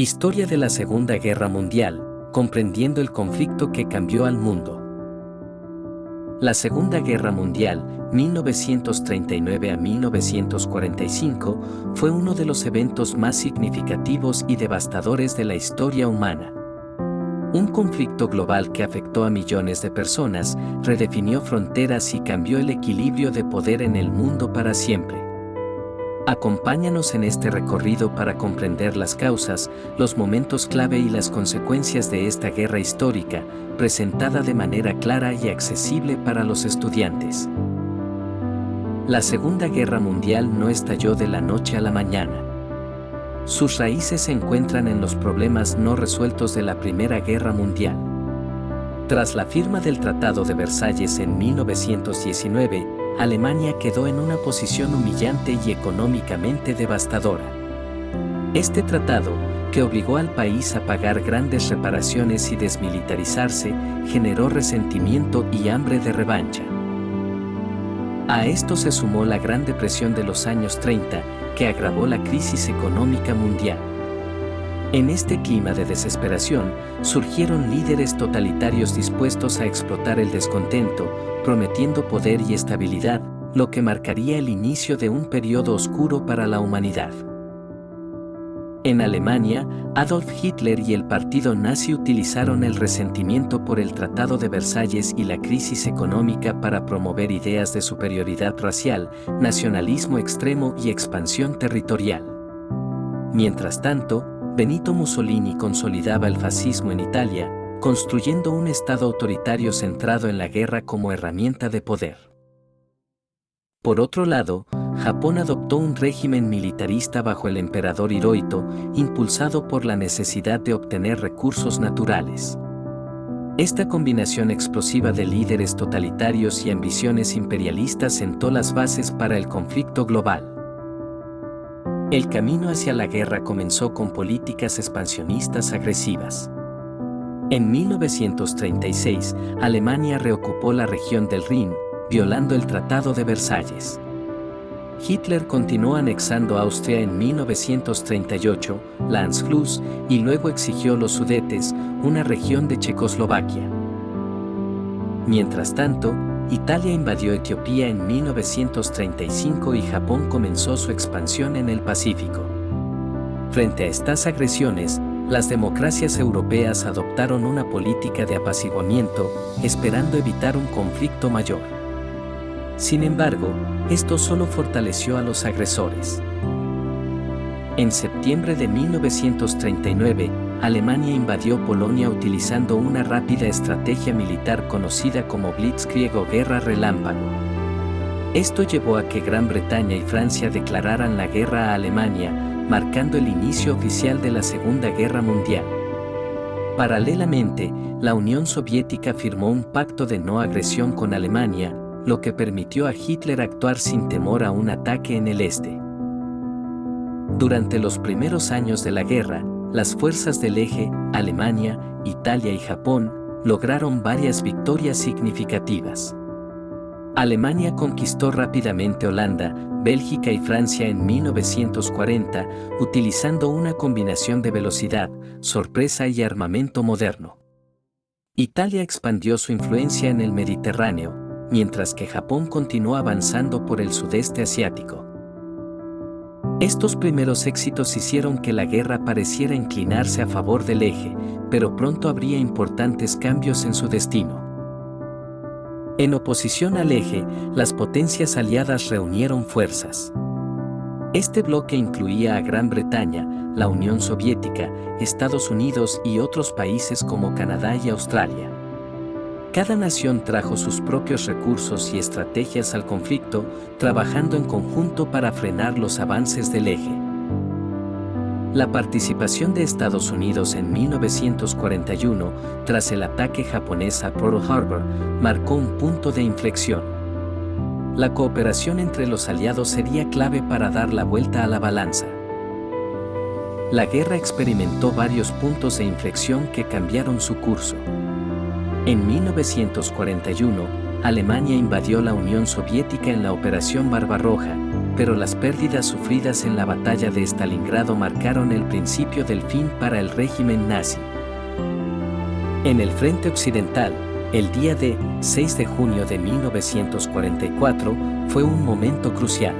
Historia de la Segunda Guerra Mundial, comprendiendo el conflicto que cambió al mundo. La Segunda Guerra Mundial, 1939 a 1945, fue uno de los eventos más significativos y devastadores de la historia humana. Un conflicto global que afectó a millones de personas, redefinió fronteras y cambió el equilibrio de poder en el mundo para siempre. Acompáñanos en este recorrido para comprender las causas, los momentos clave y las consecuencias de esta guerra histórica, presentada de manera clara y accesible para los estudiantes. La Segunda Guerra Mundial no estalló de la noche a la mañana. Sus raíces se encuentran en los problemas no resueltos de la Primera Guerra Mundial. Tras la firma del Tratado de Versalles en 1919, Alemania quedó en una posición humillante y económicamente devastadora. Este tratado, que obligó al país a pagar grandes reparaciones y desmilitarizarse, generó resentimiento y hambre de revancha. A esto se sumó la Gran Depresión de los años 30, que agravó la crisis económica mundial. En este clima de desesperación, surgieron líderes totalitarios dispuestos a explotar el descontento, prometiendo poder y estabilidad, lo que marcaría el inicio de un periodo oscuro para la humanidad. En Alemania, Adolf Hitler y el partido nazi utilizaron el resentimiento por el Tratado de Versalles y la crisis económica para promover ideas de superioridad racial, nacionalismo extremo y expansión territorial. Mientras tanto, Benito Mussolini consolidaba el fascismo en Italia, construyendo un Estado autoritario centrado en la guerra como herramienta de poder. Por otro lado, Japón adoptó un régimen militarista bajo el emperador Hirohito, impulsado por la necesidad de obtener recursos naturales. Esta combinación explosiva de líderes totalitarios y ambiciones imperialistas sentó las bases para el conflicto global. El camino hacia la guerra comenzó con políticas expansionistas agresivas. En 1936, Alemania reocupó la región del Rin, violando el Tratado de Versalles. Hitler continuó anexando Austria en 1938, la Anschluss, y luego exigió los Sudetes, una región de Checoslovaquia. Mientras tanto, Italia invadió Etiopía en 1935 y Japón comenzó su expansión en el Pacífico. Frente a estas agresiones, las democracias europeas adoptaron una política de apaciguamiento, esperando evitar un conflicto mayor. Sin embargo, esto solo fortaleció a los agresores. En septiembre de 1939, Alemania invadió Polonia utilizando una rápida estrategia militar conocida como Blitzkrieg o Guerra Relámpago. Esto llevó a que Gran Bretaña y Francia declararan la guerra a Alemania, marcando el inicio oficial de la Segunda Guerra Mundial. Paralelamente, la Unión Soviética firmó un pacto de no agresión con Alemania, lo que permitió a Hitler actuar sin temor a un ataque en el este. Durante los primeros años de la guerra, las fuerzas del eje, Alemania, Italia y Japón, lograron varias victorias significativas. Alemania conquistó rápidamente Holanda, Bélgica y Francia en 1940, utilizando una combinación de velocidad, sorpresa y armamento moderno. Italia expandió su influencia en el Mediterráneo, mientras que Japón continuó avanzando por el sudeste asiático. Estos primeros éxitos hicieron que la guerra pareciera inclinarse a favor del eje, pero pronto habría importantes cambios en su destino. En oposición al eje, las potencias aliadas reunieron fuerzas. Este bloque incluía a Gran Bretaña, la Unión Soviética, Estados Unidos y otros países como Canadá y Australia. Cada nación trajo sus propios recursos y estrategias al conflicto, trabajando en conjunto para frenar los avances del eje. La participación de Estados Unidos en 1941, tras el ataque japonés a Pearl Harbor, marcó un punto de inflexión. La cooperación entre los aliados sería clave para dar la vuelta a la balanza. La guerra experimentó varios puntos de inflexión que cambiaron su curso. En 1941, Alemania invadió la Unión Soviética en la Operación Barbarroja, pero las pérdidas sufridas en la batalla de Stalingrado marcaron el principio del fin para el régimen nazi. En el frente occidental, el día de 6 de junio de 1944 fue un momento crucial.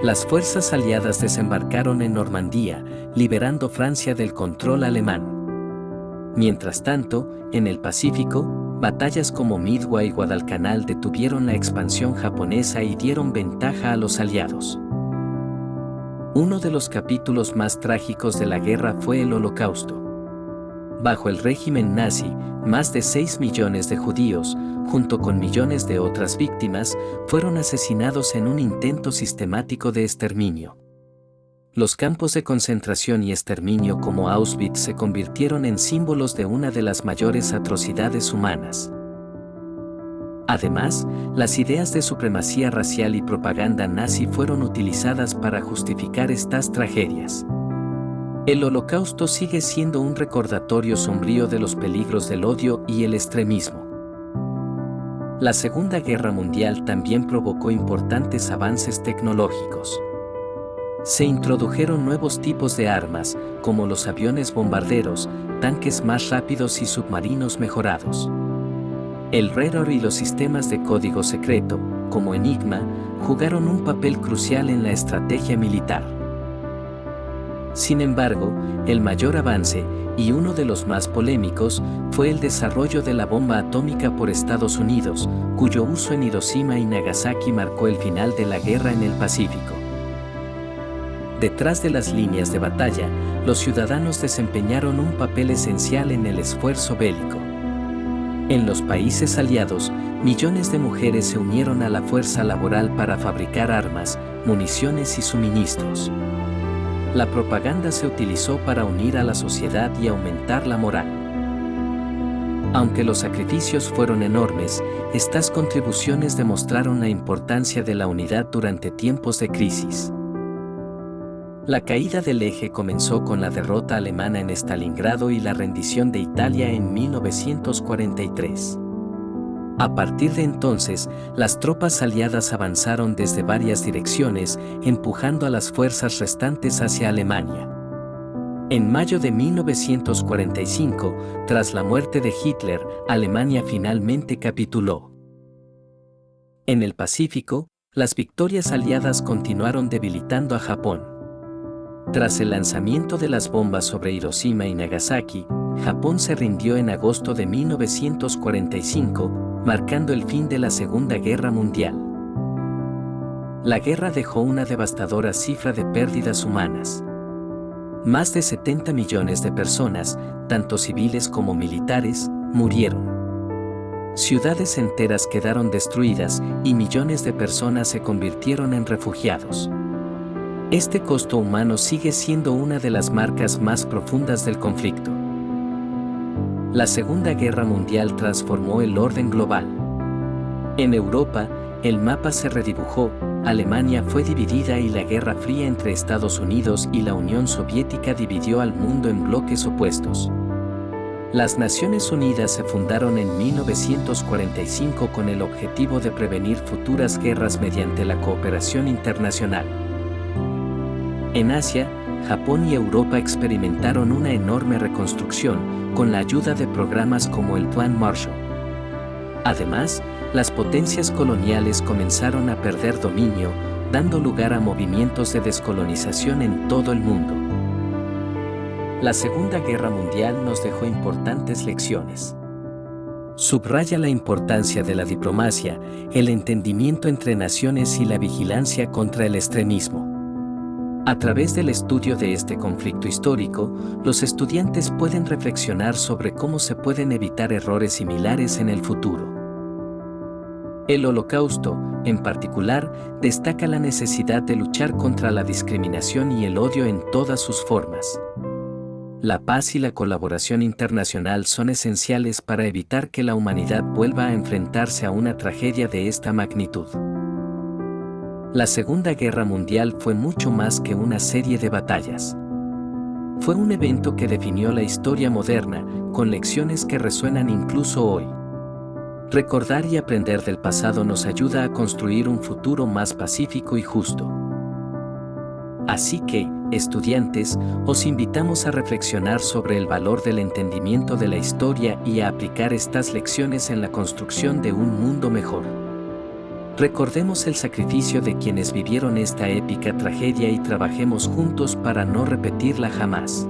Las fuerzas aliadas desembarcaron en Normandía, liberando Francia del control alemán. Mientras tanto, en el Pacífico, batallas como Midway y Guadalcanal detuvieron la expansión japonesa y dieron ventaja a los aliados. Uno de los capítulos más trágicos de la guerra fue el Holocausto. Bajo el régimen nazi, más de 6 millones de judíos, junto con millones de otras víctimas, fueron asesinados en un intento sistemático de exterminio. Los campos de concentración y exterminio como Auschwitz se convirtieron en símbolos de una de las mayores atrocidades humanas. Además, las ideas de supremacía racial y propaganda nazi fueron utilizadas para justificar estas tragedias. El Holocausto sigue siendo un recordatorio sombrío de los peligros del odio y el extremismo. La Segunda Guerra Mundial también provocó importantes avances tecnológicos. Se introdujeron nuevos tipos de armas, como los aviones bombarderos, tanques más rápidos y submarinos mejorados. El radar y los sistemas de código secreto, como Enigma, jugaron un papel crucial en la estrategia militar. Sin embargo, el mayor avance, y uno de los más polémicos, fue el desarrollo de la bomba atómica por Estados Unidos, cuyo uso en Hiroshima y Nagasaki marcó el final de la guerra en el Pacífico. Detrás de las líneas de batalla, los ciudadanos desempeñaron un papel esencial en el esfuerzo bélico. En los países aliados, millones de mujeres se unieron a la fuerza laboral para fabricar armas, municiones y suministros. La propaganda se utilizó para unir a la sociedad y aumentar la moral. Aunque los sacrificios fueron enormes, estas contribuciones demostraron la importancia de la unidad durante tiempos de crisis. La caída del eje comenzó con la derrota alemana en Stalingrado y la rendición de Italia en 1943. A partir de entonces, las tropas aliadas avanzaron desde varias direcciones, empujando a las fuerzas restantes hacia Alemania. En mayo de 1945, tras la muerte de Hitler, Alemania finalmente capituló. En el Pacífico, las victorias aliadas continuaron debilitando a Japón. Tras el lanzamiento de las bombas sobre Hiroshima y Nagasaki, Japón se rindió en agosto de 1945, marcando el fin de la Segunda Guerra Mundial. La guerra dejó una devastadora cifra de pérdidas humanas. Más de 70 millones de personas, tanto civiles como militares, murieron. Ciudades enteras quedaron destruidas y millones de personas se convirtieron en refugiados. Este costo humano sigue siendo una de las marcas más profundas del conflicto. La Segunda Guerra Mundial transformó el orden global. En Europa, el mapa se redibujó, Alemania fue dividida y la Guerra Fría entre Estados Unidos y la Unión Soviética dividió al mundo en bloques opuestos. Las Naciones Unidas se fundaron en 1945 con el objetivo de prevenir futuras guerras mediante la cooperación internacional. En Asia, Japón y Europa experimentaron una enorme reconstrucción, con la ayuda de programas como el Plan Marshall. Además, las potencias coloniales comenzaron a perder dominio, dando lugar a movimientos de descolonización en todo el mundo. La Segunda Guerra Mundial nos dejó importantes lecciones. Subraya la importancia de la diplomacia, el entendimiento entre naciones y la vigilancia contra el extremismo. A través del estudio de este conflicto histórico, los estudiantes pueden reflexionar sobre cómo se pueden evitar errores similares en el futuro. El Holocausto, en particular, destaca la necesidad de luchar contra la discriminación y el odio en todas sus formas. La paz y la colaboración internacional son esenciales para evitar que la humanidad vuelva a enfrentarse a una tragedia de esta magnitud. La Segunda Guerra Mundial fue mucho más que una serie de batallas. Fue un evento que definió la historia moderna, con lecciones que resuenan incluso hoy. Recordar y aprender del pasado nos ayuda a construir un futuro más pacífico y justo. Así que, estudiantes, os invitamos a reflexionar sobre el valor del entendimiento de la historia y a aplicar estas lecciones en la construcción de un mundo mejor. Recordemos el sacrificio de quienes vivieron esta épica tragedia y trabajemos juntos para no repetirla jamás.